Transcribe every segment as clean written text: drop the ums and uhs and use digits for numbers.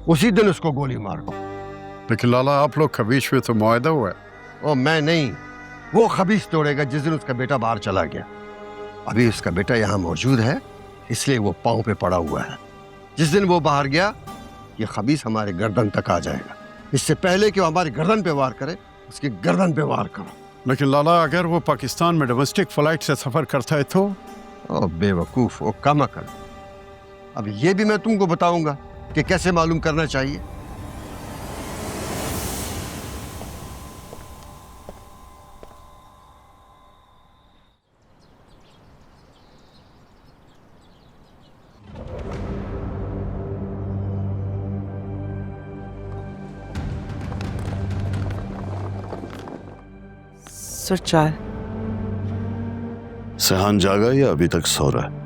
उसी दिन उसको गोली मार दो। लेकिन लाला, आप लोग खबीश में तो मुआहदा हुआ है। ओ मैं नहीं, वो खबीस तोड़ेगा जिस दिन उसका बेटा बाहर चला गया। अभी उसका बेटा यहाँ मौजूद है, इसलिए वो पांव पे पड़ा हुआ है। जिस दिन वो बाहर गया, ये खबीस हमारे गर्दन तक आ जाएगा। इससे पहले कि वो हमारी गर्दन पे वार करे, उसकी गर्दन पे वार करो। लेकिन लाला, अगर वो पाकिस्तान में डोमेस्टिक फ्लाइट से सफर करता है तो? ओ बेवकूफ, ओ कम अकल। अब ये भी मैं तुमको बताऊंगा कि कैसे मालूम करना चाहिए। सर चाय। सेहान जागा या अभी तक सो रहा है?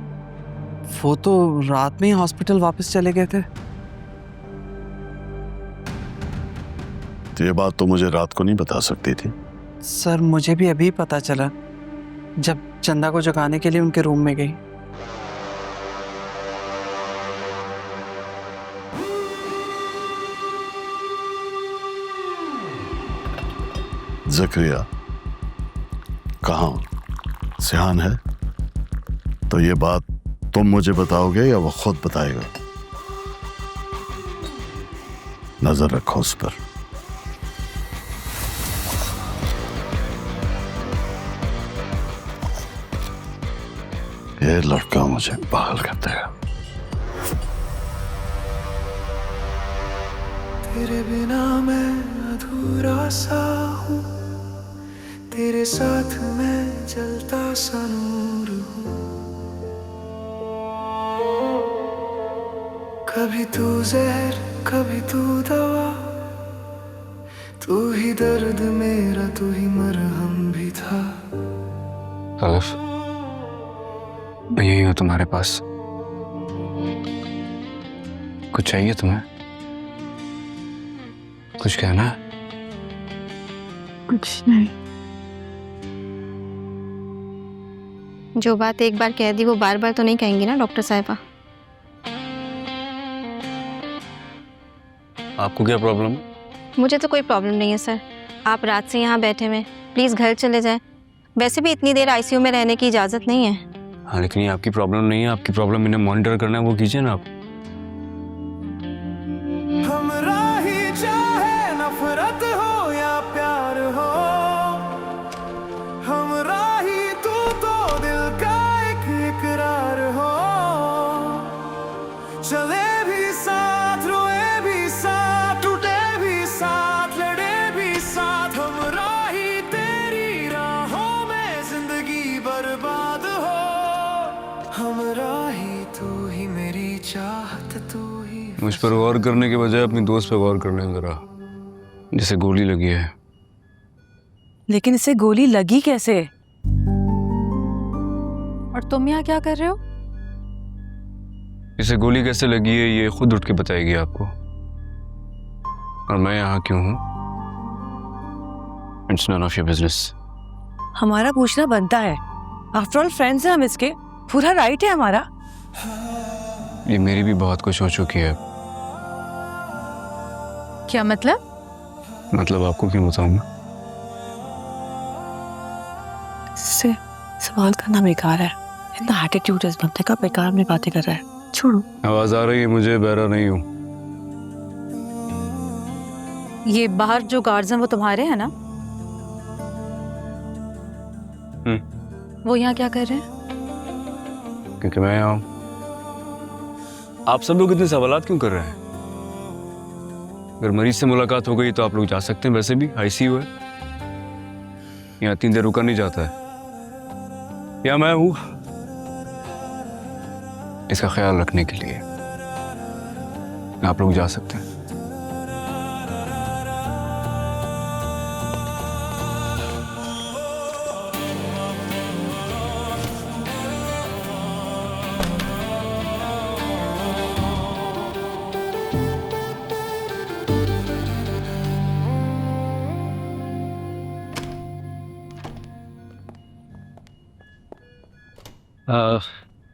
वो तो रात में ही हॉस्पिटल वापस चले गए थे। तो ये बात तो मुझे रात को नहीं बता सकती थी। सर मुझे भी अभी पता चला जब चंदा को जगाने के लिए उनके रूम में गई। ज़करिया कहाँ? सेहान है? तो ये बात तुम मुझे बताओगे या वो खुद बताएगा? नजर रखो उस पर। ये लड़का मुझे पागल कर देगा। तेरे बिना मैं अधूरा सा हूँ, तेरे साथ मैं जलता सा नूर हूँ। कभी तू जहर कभी तू दवा, तू ही दर्द मेरा, तू ही मरहम भी था। अलफ, मैं यही हूँ तुम्हारे पास। कुछ चाहिए तुम्हें? कुछ कहना है? कुछ नहीं। जो बात एक बार कह दी वो बार बार तो नहीं कहेंगी ना डॉक्टर साहिबा? आपको क्या प्रॉब्लम है? मुझे तो कोई प्रॉब्लम नहीं है सर। आप रात से यहाँ बैठे हुए, प्लीज घर चले जाएं। वैसे भी इतनी देर आईसीयू में रहने की इजाजत नहीं है। हाँ, लेकिन ये आपकी प्रॉब्लम नहीं है। आपकी प्रॉब्लम इन्हें मॉनिटर करना है, वो कीजिए ना आप। हमरा ही चाहे नफरत हो या प्यार हो, हमरा ही तू तो दिल का एक इकरार हो। चले भी साथ, रोए भी साथ, टूटे भी साथ, लड़े भी साथ। हमरा ही तेरी राहों में जिंदगी बर्बाद हो। हमरा ही तू ही मेरी चाहत, तू ही। मुझ पर गौर करने के बजाय अपनी दोस्त पर गौर कर लें जरा, जिसे गोली लगी है। लेकिन इसे गोली लगी कैसे? और तुम यहाँ क्या कर रहे हो? इसे गोली कैसे लगी है ये खुद उठ के बताएगी आपको। और मैं यहाँ क्यों हूँ, it's none of your business. हमारा पूछना बनता है। आफ्टर ऑल फ्रेंड्स हैं हम इसके, पूरा राइट है हमारा। ये मेरी भी बहुत कुछ हो चुकी है। क्या मतलब? मतलब आपको क्यों बताऊँ मैं? इससे सवाल करना बेकार है। इतना एटीट्यूड इस बंदे का, बेकार में बातें कर रहा है। छोड़ो। आवाज आ रही है मुझे, बहरा नहीं हूँ। ये बाहर जो गार्ड्स हैं वो तुम्हारे हैं ना? वो यहाँ क्या कर रहे हैं? क्योंकि मैं यहाँ हूँ। आप सब लोग इतने सवालात क्यों कर रहे हैं? अगर मरीज से मुलाकात हो गई तो आप लोग जा सकते हैं। वैसे भी आईसीयू है, यहाँ इतनी देर रुका नहीं जाता है। या मैं हूँ इसका ख्याल रखने के लिए। आप लोग जा सकते हैं।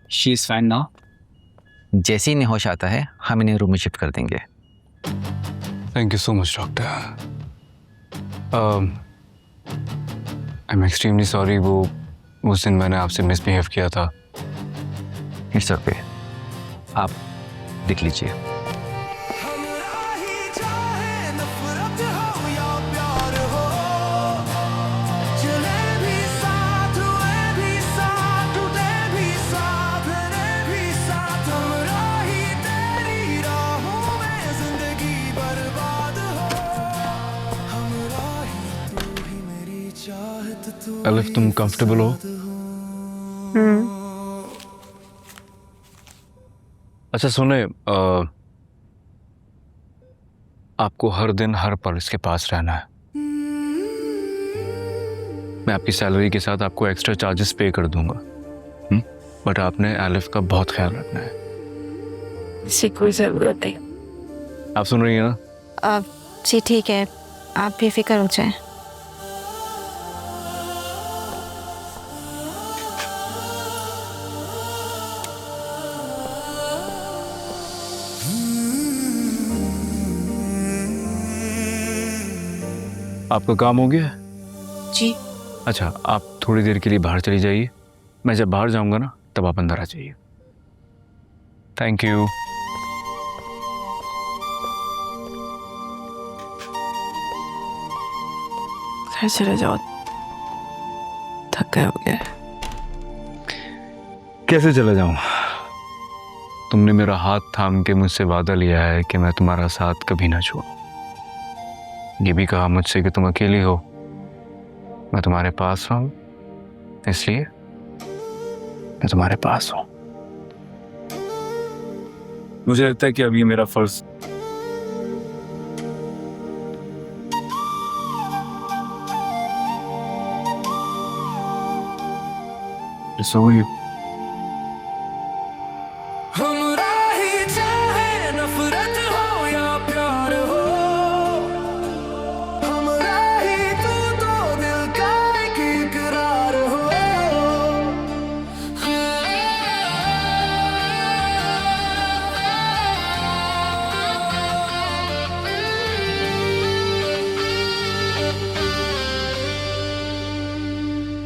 She is fine now. जैसे ही इन्हें होश आता है हम इन्हें रूम में शिफ्ट कर देंगे। Thank you so much doctor. I am extremely sorry, वो उस दिन मैंने आपसे मिसबिहेव किया था। इट्स ओके, आप लिख लीजिए। हमरा ही चाहे नफरत हो या प्यार हो, चले भी साथ हुए भी साथ, टूटे भी साथ, लड़े भी साथ, हमरा ही तेरी राहों में जिंदगी बर्बाद हो, हमरा ही तू ही मेरी चाहत, तू एलिफ, तुम कंफर्टेबल हो? अच्छा सुने, आपको हर दिन हर पल इसके पास रहना है। मैं आपकी सैलरी के साथ आपको एक्स्ट्रा चार्जेस पे कर दूंगा, बट आपने एलिफ का बहुत ख्याल रखना है। इसकी कोई जरूरत नहीं। आप सुन रही हैं ना? जी ठीक है, आप बेफिक्र हो जाएं। आपका काम हो गया? जी। अच्छा, आप थोड़ी देर के लिए बाहर चली जाइए। मैं जब बाहर जाऊंगा ना, तब आप अंदर आ जाइए। Thank you. घर चले जाओ, थक गए होगे। कैसे चला जाऊं? तुमने मेरा हाथ थाम के मुझसे वादा लिया है कि मैं तुम्हारा साथ कभी ना छोड़ूं। ये भी कहा मुझसे कि तुम अकेली हो, मैं तुम्हारे पास हूं, इसलिए मैं तुम्हारे पास हूं। मुझे लगता है कि अब ये मेरा फर्ज सो यू। हमरा ही चाहे नफरत हो या प्यार हो, हमरा ही तू तो दिल का एक इकरार हो,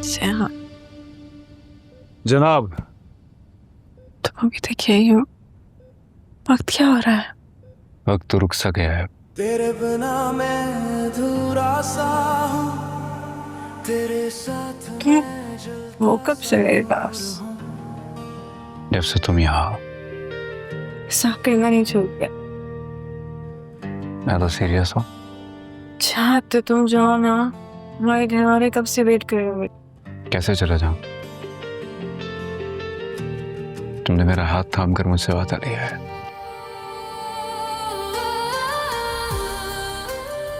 सेहान, जनाब। तुम अभी तक यही हो? वक्त क्या हो रहा है? वक्त तो रुक सा गया है। तेरे बिना मैं अधूरा सा हूँ, तेरे साथ मैं जलता वो कब से मेरे पास? जब से तुम यहाँ। साफ करना नहीं छोड़ गया। मैं तो सीरियस हूँ। चाहते तुम जाओ ना, हमारे घर वाले कब से वेट कर रहे होंगे। कैसे चला जाऊं? तुमने मेरा हाथ थाम कर मुझसे वादा लिया है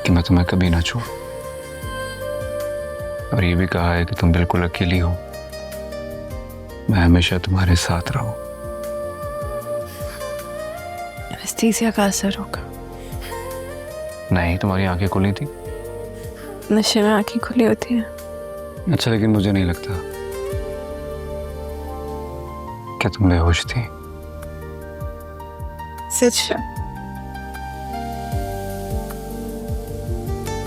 कि मैं तुम्हें कभी ना छोड़ूं, और ये भी कहा है कि तुम बिल्कुल अकेली हो, मैं हमेशा तुम्हारे साथ रहूं। एनेस्थीसिया का असर होगा। नहीं, तुम्हारी आंखें खुली थी। नशे में आंखें खुली होती हैं। अच्छा, लेकिन मुझे नहीं लगता कि तुम बेहोश थी। सच है।